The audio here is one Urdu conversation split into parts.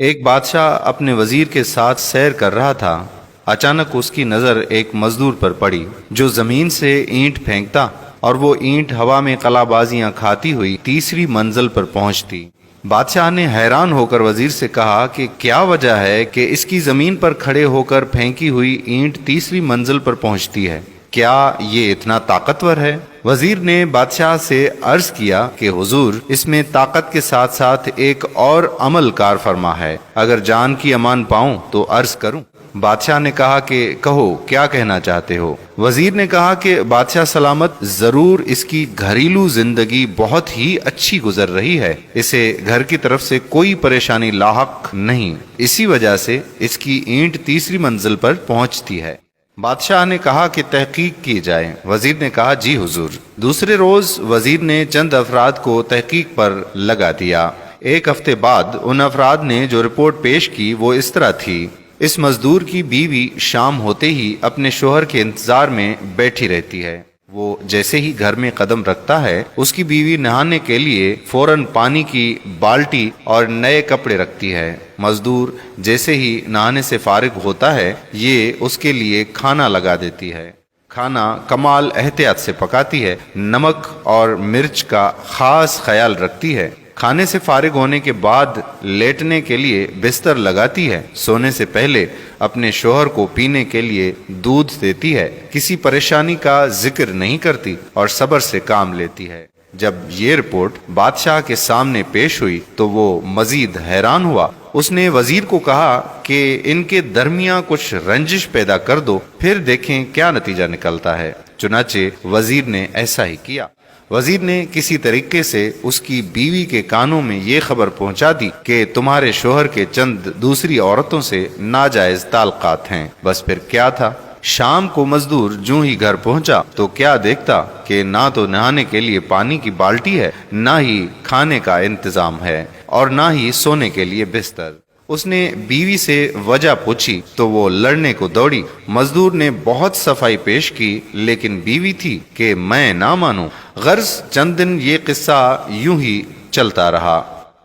ایک بادشاہ اپنے وزیر کے ساتھ سیر کر رہا تھا۔ اچانک اس کی نظر ایک مزدور پر پڑی جو زمین سے اینٹ پھینکتا اور وہ اینٹ ہوا میں قلا بازیاں کھاتی ہوئی تیسری منزل پر پہنچتی۔ بادشاہ نے حیران ہو کر وزیر سے کہا کہ کیا وجہ ہے کہ اس کی زمین پر کھڑے ہو کر پھینکی ہوئی اینٹ تیسری منزل پر پہنچتی ہے؟ کیا یہ اتنا طاقتور ہے؟ وزیر نے بادشاہ سے عرض کیا کہ حضور، اس میں طاقت کے ساتھ ساتھ ایک اور عمل کار فرما ہے، اگر جان کی امان پاؤں تو عرض کروں۔ بادشاہ نے کہا کہ کہو، کیا کہنا چاہتے ہو؟ وزیر نے کہا کہ بادشاہ سلامت، ضرور اس کی گھریلو زندگی بہت ہی اچھی گزر رہی ہے، اسے گھر کی طرف سے کوئی پریشانی لاحق نہیں، اسی وجہ سے اس کی اینٹ تیسری منزل پر پہنچتی ہے۔ بادشاہ نے کہا کہ تحقیق کی جائے۔ وزیر نے کہا جی حضور۔ دوسرے روز وزیر نے چند افراد کو تحقیق پر لگا دیا۔ ایک ہفتے بعد ان افراد نے جو رپورٹ پیش کی وہ اس طرح تھی: اس مزدور کی بیوی شام ہوتے ہی اپنے شوہر کے انتظار میں بیٹھی رہتی ہے۔ وہ جیسے ہی گھر میں قدم رکھتا ہے، اس کی بیوی نہانے کے لیے فوراً پانی کی بالٹی اور نئے کپڑے رکھتی ہے۔ مزدور جیسے ہی نہانے سے فارغ ہوتا ہے، یہ اس کے لیے کھانا لگا دیتی ہے۔ کھانا کمال احتیاط سے پکاتی ہے، نمک اور مرچ کا خاص خیال رکھتی ہے۔ کھانے سے فارغ ہونے کے بعد لیٹنے کے لیے بستر لگاتی ہے۔ سونے سے پہلے اپنے شوہر کو پینے کے لیے دودھ دیتی ہے۔ کسی پریشانی کا ذکر نہیں کرتی اور صبر سے کام لیتی ہے۔ جب یہ رپورٹ بادشاہ کے سامنے پیش ہوئی تو وہ مزید حیران ہوا۔ اس نے وزیر کو کہا کہ ان کے درمیان کچھ رنجش پیدا کر دو، پھر دیکھیں کیا نتیجہ نکلتا ہے۔ چنانچہ وزیر نے ایسا ہی کیا۔ وزیر نے کسی طریقے سے اس کی بیوی کے کانوں میں یہ خبر پہنچا دی کہ تمہارے شوہر کے چند دوسری عورتوں سے ناجائز تعلقات ہیں۔ بس پھر کیا تھا؟ شام کو مزدور جوں ہی گھر پہنچا تو کیا دیکھتا کہ نہ تو نہانے کے لیے پانی کی بالٹی ہے، نہ ہی کھانے کا انتظام ہے، اور نہ ہی سونے کے لیے بستر۔ اس نے بیوی سے وجہ پوچھی تو وہ لڑنے کو دوڑی۔ مزدور نے بہت صفائی پیش کی، لیکن بیوی تھی کہ میں نہ مانوں۔ غرض چند دن یہ قصہ یوں ہی چلتا رہا۔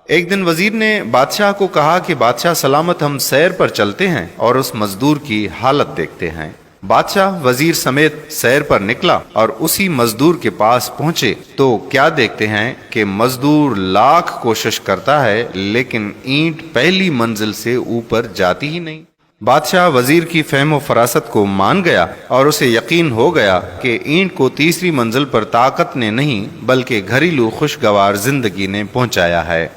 ایک دن وزیر نے بادشاہ کو کہا کہ بادشاہ سلامت، ہم سیر پر چلتے ہیں اور اس مزدور کی حالت دیکھتے ہیں۔ بادشاہ وزیر سمیت سیر پر نکلا اور اسی مزدور کے پاس پہنچے تو کیا دیکھتے ہیں کہ مزدور لاکھ کوشش کرتا ہے لیکن اینٹ پہلی منزل سے اوپر جاتی ہی نہیں۔ بادشاہ وزیر کی فہم و فراست کو مان گیا اور اسے یقین ہو گیا کہ اینٹ کو تیسری منزل پر طاقت نے نہیں بلکہ گھریلو خوشگوار زندگی نے پہنچایا ہے۔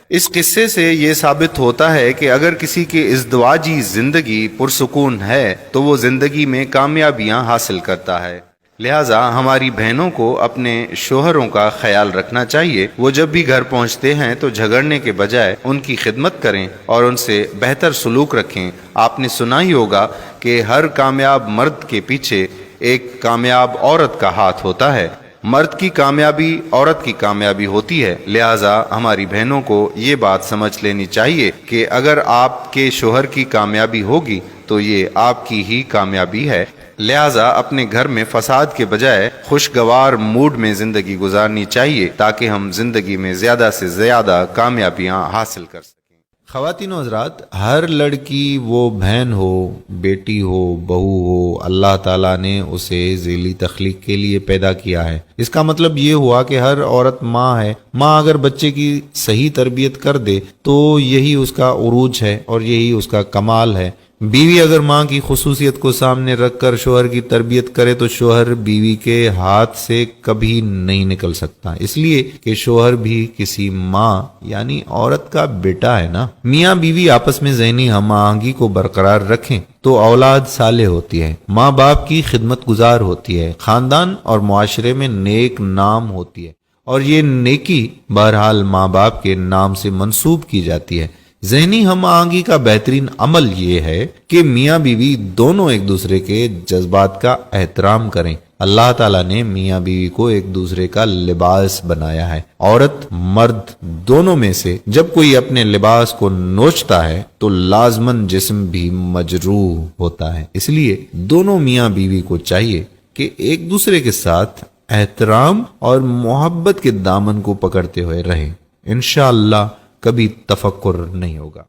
اس قصے سے یہ ثابت ہوتا ہے کہ اگر کسی کی ازدواجی زندگی پرسکون ہے تو وہ زندگی میں کامیابیاں حاصل کرتا ہے۔ لہٰذا ہماری بہنوں کو اپنے شوہروں کا خیال رکھنا چاہیے۔ وہ جب بھی گھر پہنچتے ہیں تو جھگڑنے کے بجائے ان کی خدمت کریں اور ان سے بہتر سلوک رکھیں۔ آپ نے سنا ہی ہوگا کہ ہر کامیاب مرد کے پیچھے ایک کامیاب عورت کا ہاتھ ہوتا ہے۔ مرد کی کامیابی عورت کی کامیابی ہوتی ہے۔ لہٰذا ہماری بہنوں کو یہ بات سمجھ لینی چاہیے کہ اگر آپ کے شوہر کی کامیابی ہوگی تو یہ آپ کی ہی کامیابی ہے۔ لہٰذا اپنے گھر میں فساد کے بجائے خوشگوار موڈ میں زندگی گزارنی چاہیے تاکہ ہم زندگی میں زیادہ سے زیادہ کامیابیاں حاصل کر سکیں۔ خواتین و حضرات، ہر لڑکی، وہ بہن ہو، بیٹی ہو، بہو ہو، اللہ تعالیٰ نے اسے ذیلی تخلیق کے لیے پیدا کیا ہے۔ اس کا مطلب یہ ہوا کہ ہر عورت ماں ہے۔ ماں اگر بچے کی صحیح تربیت کر دے تو یہی اس کا عروج ہے اور یہی اس کا کمال ہے۔ بیوی اگر ماں کی خصوصیت کو سامنے رکھ کر شوہر کی تربیت کرے تو شوہر بیوی کے ہاتھ سے کبھی نہیں نکل سکتا، اس لیے کہ شوہر بھی کسی ماں یعنی عورت کا بیٹا ہے نا۔ میاں بیوی آپس میں ذہنی ہم آہنگی کو برقرار رکھیں تو اولاد صالح ہوتی ہے، ماں باپ کی خدمت گزار ہوتی ہے، خاندان اور معاشرے میں نیک نام ہوتی ہے، اور یہ نیکی بہرحال ماں باپ کے نام سے منسوب کی جاتی ہے۔ ذہنی ہم آہنگی کا بہترین عمل یہ ہے کہ میاں بیوی دونوں ایک دوسرے کے جذبات کا احترام کریں۔ اللہ تعالیٰ نے میاں بیوی کو ایک دوسرے کا لباس بنایا ہے۔ عورت مرد دونوں میں سے جب کوئی اپنے لباس کو نوچتا ہے تو لازماً جسم بھی مجروح ہوتا ہے۔ اس لیے دونوں میاں بیوی کو چاہیے کہ ایک دوسرے کے ساتھ احترام اور محبت کے دامن کو پکڑتے ہوئے رہیں۔ انشاءاللہ کبھی تفکر نہیں ہوگا۔